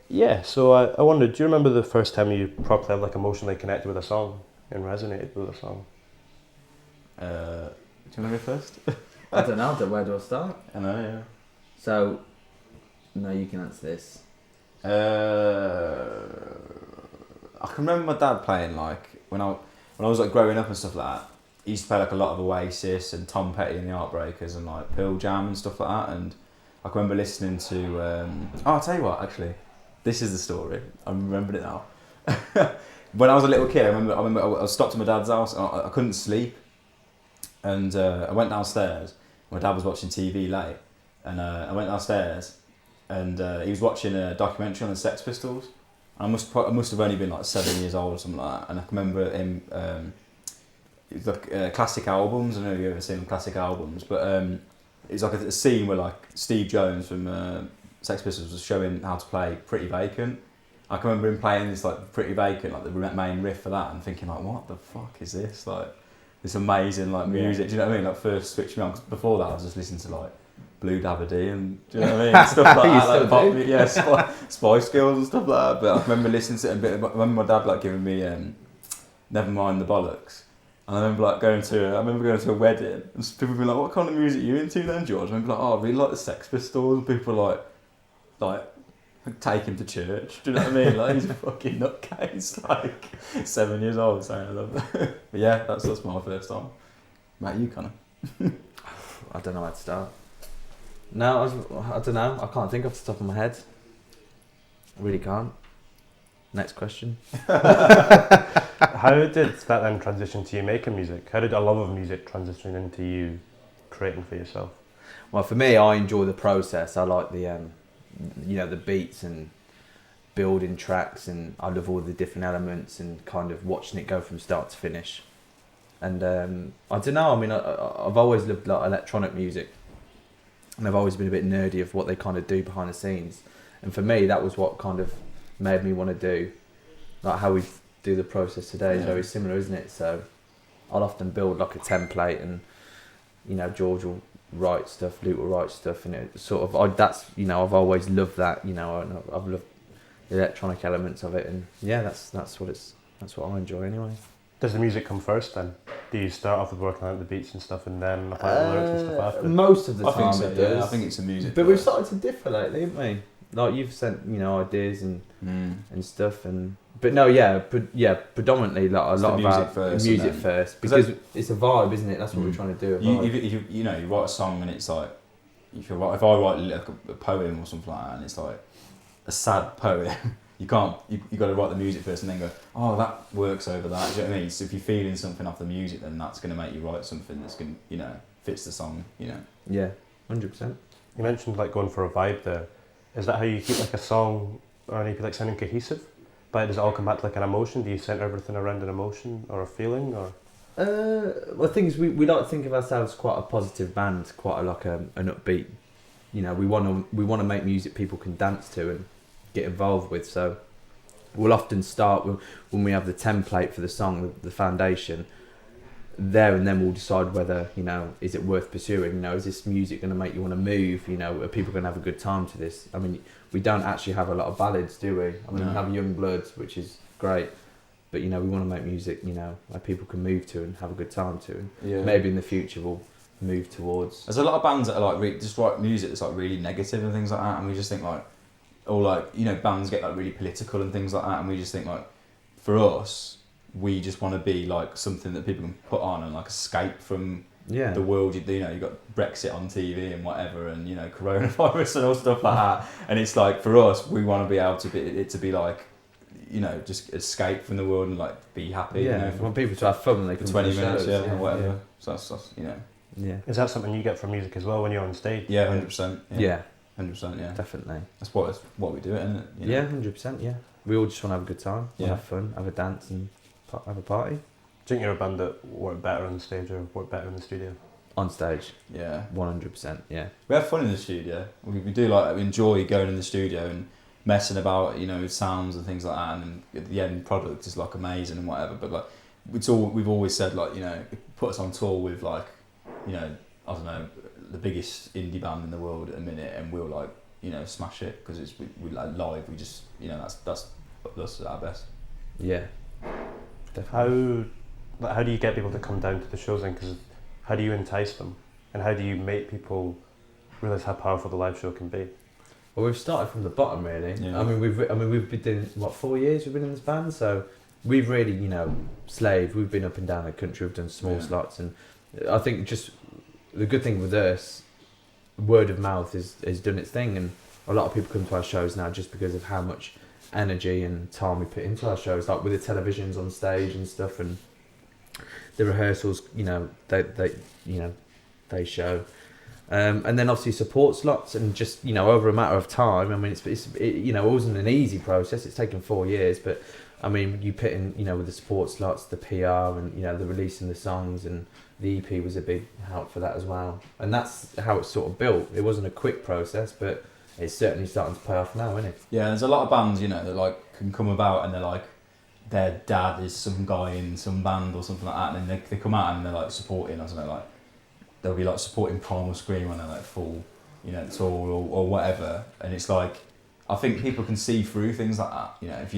Yeah, so I wondered, do you remember the first time you properly like emotionally connected with a song and resonated with a song? Do you want to go first? I don't know. Where do I start? I know, yeah. So, no, you can answer this. I can remember my dad playing like when I was like growing up and stuff like that. He used to play like a lot of Oasis and Tom Petty and the Heartbreakers and like Pearl Jam and stuff like that. And I can remember listening to. I'll tell you what. Actually, this is the story. I remembered it now. When I was a little kid, I remember I was stopped at my dad's house. And I couldn't sleep, and I went downstairs. My dad was watching TV late, and I went downstairs, and he was watching a documentary on the Sex Pistols. I must have only been like 7 years old or something like that, and I can remember him. It was like classic albums. I don't know if you've ever seen classic albums, but it was like a scene where like Steve Jones from Sex Pistols was showing how to play Pretty Vacant. I can remember him playing this like Pretty Vacant, like the main riff for that, and thinking like, what the fuck is this? Like this amazing like music. Do you know what I mean? Like first switched me on. 'Cause before that, I was just listening to like Blue Dabba and do you know what I mean? Stuff like that, like pop, yeah, Spice Girls and stuff like that. But I remember listening to it a bit. I remember my dad like giving me Never Mind the Bollocks. And I remember going to a wedding and people being like, "What kind of music are you into then, George?" I remember like, "Oh, I really like the Sex Pistols." And people were like take him to church. Do you know what I mean? Like he's a fucking nutcase, like 7 years old saying I love that. But yeah, that's my first time. Mate, you kind of. I don't know where to start. No, I don't know. I can't think off the top of my head. I really can't. Next question. How did that then transition to you making music? How did a love of music transition into you creating for yourself? Well, for me, I enjoy the process. I like the, the beats and building tracks, and I love all the different elements and kind of watching it go from start to finish. And I don't know. I mean, I've always loved like electronic music, and I've always been a bit nerdy of what they kind of do behind the scenes. And for me, that was what kind of made me want to do, like how we do the process today is very similar, isn't it? So I'll often build like a template, and George will write stuff, Luke will write stuff, and it sort of I've always loved that. I've loved the electronic elements of it, and yeah, that's what I enjoy anyway. Does the music come first then? Do you start off with working out the beats and stuff and then apply the lyrics and stuff after? Most of the time I think so, it does. Yeah, I think it's the music. But we've started to differ lately, haven't we? Like you've sent, ideas and stuff, but predominantly like a lot of our music first because it's a vibe, isn't it? That's what we're trying to do. If you write a song and it's like, if I write like a poem or something like that, and it's like a sad poem, you got to write the music first and then go, oh, that works over that. Do you know what I mean? So if you're feeling something off the music, then that's going to make you write something that's going to fits the song. Yeah, 100%. You mentioned like going for a vibe there. Is that how you keep like a song or an EP like sounding cohesive? But does it all come back to like an emotion? Do you center everything around an emotion or a feeling? Or well, the thing is, we like to think of ourselves quite a positive band, quite like an upbeat. We want to make music people can dance to and get involved with. So we'll often start when we have the template for the song, the foundation. There and then we'll decide whether is it worth pursuing. Is this music going to make you want to move? Are people going to have a good time to this? I mean, we don't actually have a lot of ballads, do we? I mean, we have Young Bloods, which is great, but we want to make music where people can move to and have a good time to. And maybe in the future we'll move towards. There's a lot of bands that are like just write music that's like really negative and things like that, and we just think like, or like bands get like really political and things like that, and we just think like, for us, we just want to be like something that people can put on and like escape from the world. You've got Brexit on TV and whatever, and coronavirus and all stuff like that. And it's like for us, we want to be able to be like, just escape from the world and like be happy. Yeah, we want people to have fun. They can 20 minutes, or whatever. Yeah. So that's Yeah. Is that something you get from music as well when you're on stage? Yeah, 100%. Yeah. 100%. Yeah. Definitely. That's what we do, isn't it? Yeah, 100%. Yeah. We all just want to have a good time. Yeah. Have fun, have a dance, and have a party. Do you think you're a band that work better on stage or work better in the studio? On stage. Yeah. 100%. Yeah. We have fun in the studio. We do we enjoy going in the studio and messing about, with sounds and things like that. And the end product is like amazing and whatever. But like, we've always said like, put us on tour with like, I don't know, the biggest indie band in the world at the minute, and we'll like smash it, because it's we like live. We just that's us at our best. Yeah, definitely. How do you get people to come down to the shows then? Because how do you entice them, and how do you make people realise how powerful the live show can be? Well, we've started from the bottom, really. Yeah. I mean, we've been doing 4 years. We've been in this band, so we've really, slaved. We've been up and down the country. We've done small slots, and I think just the good thing with us, word of mouth has done its thing, and a lot of people come to our shows now just because of how much energy and time we put into our shows, like with the televisions on stage and stuff, and the rehearsals. They show. And then obviously support slots, and just over a matter of time. I mean, it wasn't an easy process. It's taken 4 years, but I mean, you put in with the support slots, the PR, and the releasing the songs, and the EP was a big help for that as well. And that's how it's sort of built. It wasn't a quick process, but it's certainly starting to pay off now, isn't it? Yeah, there's a lot of bands that like can come about, and they're like, their dad is some guy in some band or something like that, and then they come out and they're like supporting, I don't know, like they'll be like supporting Primal Scream when they're like full, tour or whatever, and it's like, I think people can see through things like that. If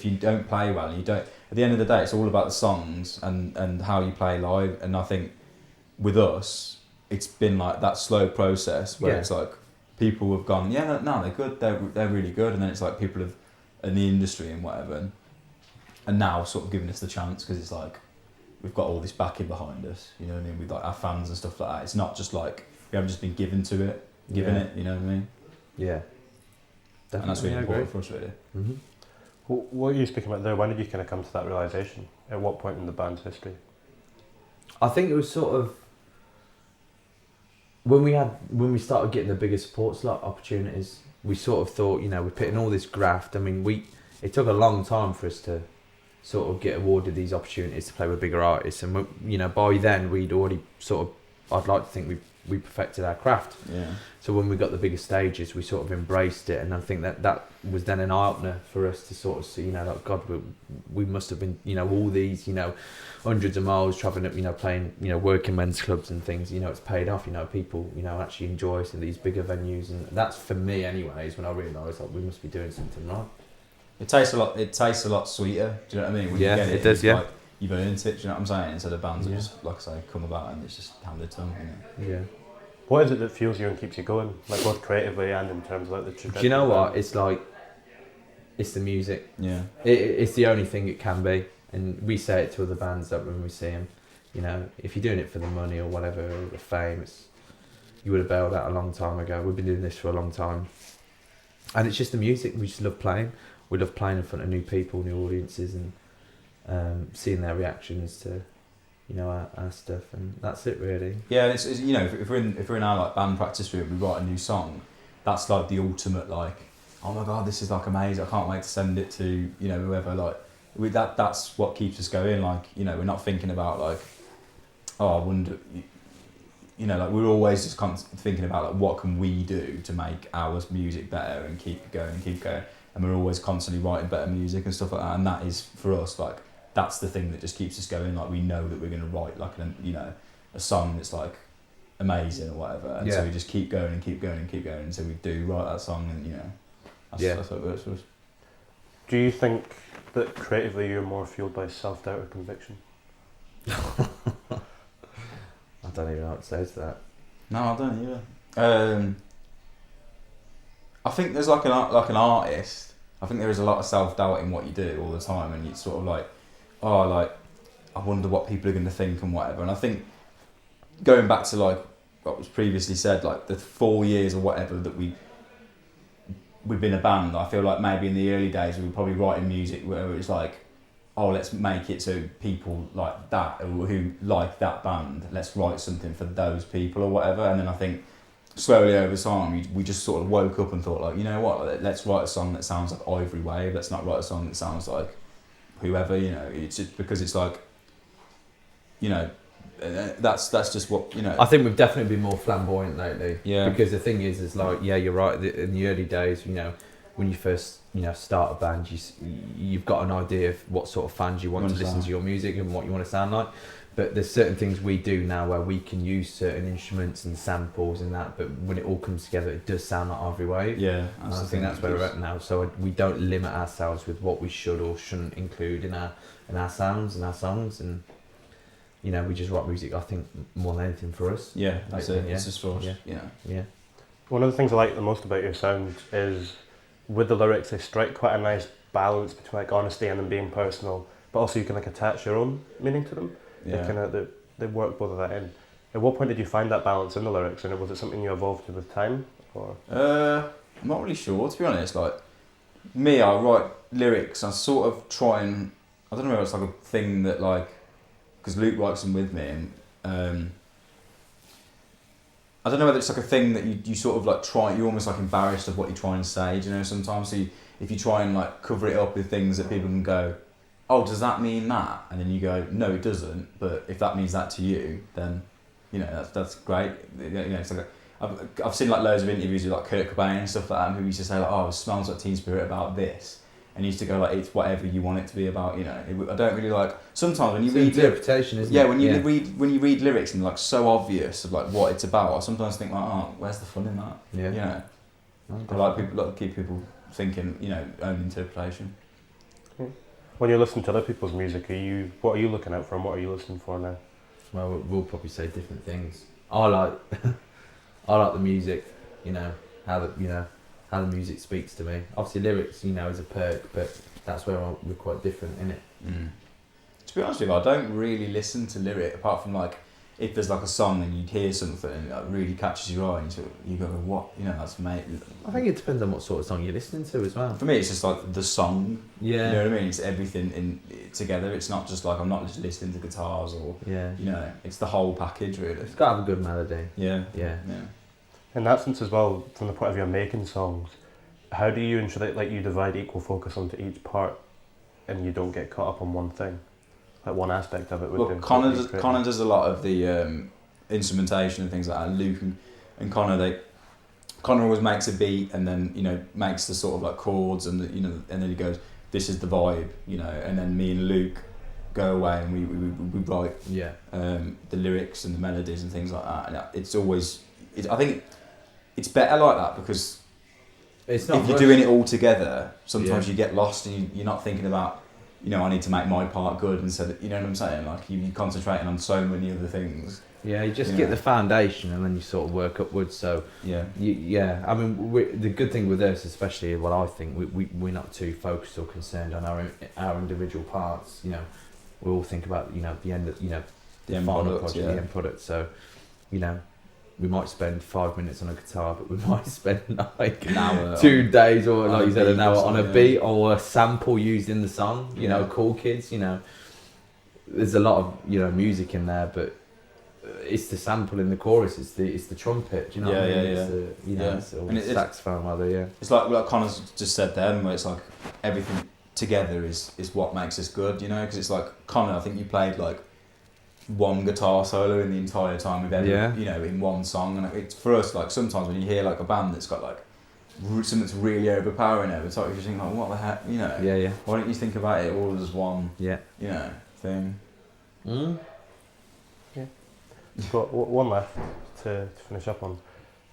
you don't play well, and you don't. At the end of the day, it's all about the songs and how you play live. And I think with us, it's been like that slow process where it's like people have gone, no, they're good, they're really good, and then it's like people have in the industry and whatever, and now sort of giving us the chance, because it's like we've got all this backing behind us. You know what I mean? With like our fans and stuff like that. It's not just like we haven't just been given it. You know what I mean? Yeah. Definitely. And that's really important for us, really. Mm-hmm. What are you speaking about there? When did you kind of come to that realisation? At what point in the band's history? I think it was sort of when we started getting the bigger support slot opportunities. We sort of thought, we're putting all this graft. I mean, it took a long time for us to sort of get awarded these opportunities to play with bigger artists, and by then we'd already sort of, I'd like to think we perfected our craft. Yeah. So when we got the bigger stages, we sort of embraced it, and I think that was then an eye opener for us to sort of see, like, God, we must have been, all these, hundreds of miles travelling up, playing, working men's clubs and things. It's paid off. People, actually enjoy us in these bigger venues, and that's for me, anyways. When I realised we must be doing something right. It tastes a lot sweeter. Do you know what I mean? When you get it does. Yeah. Like, you've earned it. Do you know what I'm saying? Instead of bands that just, like I say, come about and it's just handed to them. Yeah. What is it that fuels you and keeps you going, like both creatively and in terms of like the trajectory? Do you know what? It's like, it's the music. Yeah. It's the only thing it can be, and we say it to other bands that when we see them, if you're doing it for the money or whatever, or the fame, you would have bailed out a long time ago. We've been doing this for a long time, and it's just the music. We just love playing. We love playing in front of new people, new audiences, and seeing their reactions to our stuff, and that's it really. Yeah, it's if we're in our like band practice room, we write a new song. That's like the ultimate, like, oh my God, this is like amazing. I can't wait to send it to whoever. Like that's what keeps us going. Like we're not thinking about like, oh, I wonder. Like we're always just thinking about like what can we do to make our music better and keep going. And we're always constantly writing better music and stuff like that. And that is for us like. That's the thing that just keeps us going. Like we know that we're going to write like a song that's like amazing or whatever, and so we just keep going until we do write that song, and that's what it works for us. Do you think that creatively you're more fueled by self-doubt or conviction? I don't even know what to say to that. No, I don't either. I think there's like an artist. I think there is a lot of self-doubt in what you do all the time, and it's sort of like, oh, like, I wonder what people are going to think and whatever. And I think going back to like what was previously said, like the 4 years or whatever that we've been a band, I feel like maybe in the early days we were probably writing music where it's like, oh, let's make it so people like that or who like that band, let's write something for those people or whatever. And then I think slowly over time we just sort of woke up and thought like, you know what, let's write a song that sounds like Ivory Wave, let's not write a song that sounds like whoever, it's just because it's like, that's just what, I think we've definitely been more flamboyant lately. Yeah. Because the thing is like, yeah, you're right. In the early days, when you first, start a band, you've got an idea of what sort of fans you want to listen to your music and what you want to sound like. But there's certain things we do now where we can use certain instruments and samples and that, but when it all comes together, it does sound like Ivory Wave. Yeah, And I think that's where we're at now. So we don't limit ourselves with what we should or shouldn't include in our sounds and our songs, and you know, we just write music. I think more than anything for us. Yeah, that's it. Yeah. It's just for us. Yeah. Yeah. One of the things I like the most about your sound is with the lyrics, they strike quite a nice balance between like honesty and them being personal, but also you can like attach your own meaning to them. Yeah. They work both of that in. At what point did you find that balance in the lyrics, and was it something you evolved to with time, or? I'm not really sure, to be honest. Like me, I write lyrics. I sort of try and I don't know whether it's like a thing that like because Luke writes them with me, and I don't know whether it's like a thing that you sort of like try. You're almost like embarrassed of what you're trying to say. Do you know, sometimes if you try and like cover it up with things that people can go, oh, does that mean that? And then you go, no, it doesn't. But if that means that to you, then you know that's great. You know, it's like I've seen like loads of interviews with like Kurt Cobain and stuff like that, who used to say like, oh, it smells like Teen Spirit about this, and he used to go like, it's whatever you want it to be about. You know, I don't really like. Sometimes when you read interpretation, isn't it? yeah, when you read lyrics and like so obvious of like what it's about, I sometimes think like, oh, where's the fun in that? Yeah. You know, Oh, I like keep people thinking, you know, own interpretation. When you listen to other people's music, what are you looking out for, and what are you listening for now? Well, we'll probably say different things. I like the music, you know, how the music speaks to me. Obviously lyrics, you know, is a perk, but that's where we're quite different, innit? Mm. To be honest with you, I don't really listen to lyric apart from like if there's like a song and you hear something and it really catches your eye and you go, what? You know, that's mate. I think it depends on what sort of song you're listening to as well. For me, it's just like the song. Yeah. You know what I mean? It's everything in together. It's not just like I'm not just listening to guitars or Yeah. you know. It's the whole package really. It's got to have a good melody. Yeah. Yeah. Yeah. In that sense as well, from the point of view of making songs, how do you ensure that like you divide equal focus onto each part, and you don't get caught up on one thing, like one aspect of it? Well, Connor does a lot of the instrumentation and things like that. Luke and Connor, Connor always makes a beat and then you know makes the sort of like chords and the, you know, and then he goes, this is the vibe, you know, and then me and Luke go away and we write the lyrics and the melodies and things like that. And it's always, I think it's better like that because it's not if you're doing it all together, sometimes you get lost and you're not thinking about, you know, I need to make my part good, and so that, you know what I'm saying, like you're concentrating on so many other things. Yeah, you just get the foundation and then you sort of work upwards. So yeah, I mean, the good thing with us, especially what I think, we're not too focused or concerned on our individual parts. You know, we all think about, you know, the end of, you know, the final product, the end product. So, you know, we might spend 5 minutes on a guitar, but we might spend like an hour 2 days or like you said, an hour on a beat or a sample used in the song. You know, Cool Kids. You know, there's a lot of, you know, music in there, but it's the sample in the chorus. It's the trumpet. Do you know what I mean? It's the, you know, it's all the saxophone rather. It's like Connor's just said then, where it's like everything together is what makes us good. You know, because it's like Connor. I think you played like one guitar solo in the entire time we've ever, you know, in one song, and it's for us like sometimes when you hear like a band that's got like something that's really overpowering over top, you just think like, what the heck, you know? Why don't you think about it all as one? You know, thing. Got one left to finish up on.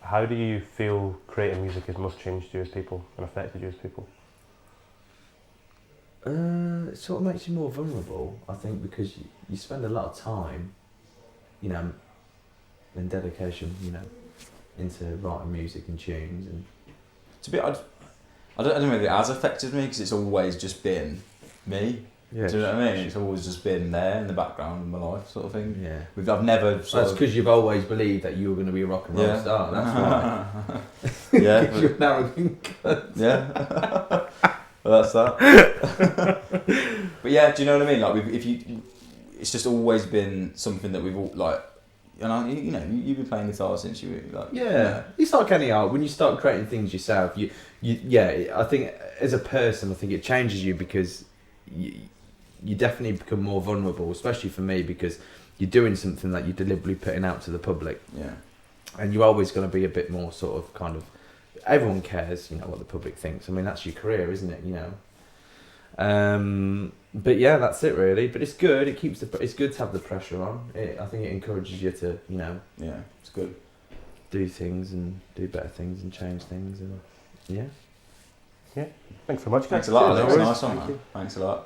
How do you feel creating music has most changed you as people and affected you as people? It sort of makes you more vulnerable, I think, because you spend a lot of time, you know, and dedication, you know, into writing music and tunes. And it's a bit, I don't know if it has affected me because it's always just been me. Yeah, do you know what I mean? It's always just been there in the background of my life, sort of thing. Yeah. I've never. That's because you've always believed that you were going to be a rock and roll star. That's why. Yeah. Because you're an arrogant cunt. Yeah. Well, that's that. But yeah, do you know what I mean? Like, it's just always been something that we've all like. You know, you've been playing guitar since you were like. Yeah. It's like any art. When you start creating things yourself, I think as a person, I think it changes you because you definitely become more vulnerable, especially for me, because you're doing something that you're deliberately putting out to the public. Yeah. And you're always going to be a bit more sort of kind of, everyone cares, you know, what the public thinks. I mean, that's your career, isn't it, you know? But yeah, that's it really. But it's good. It keeps it's good to have the pressure on. I think it encourages you to, you know, Yeah, it's good. do things and do better things and change things and yeah. Thanks so much, guys. Thanks a lot, Cheers, Alex. no worries. Nice one, Thank man. Thanks a lot.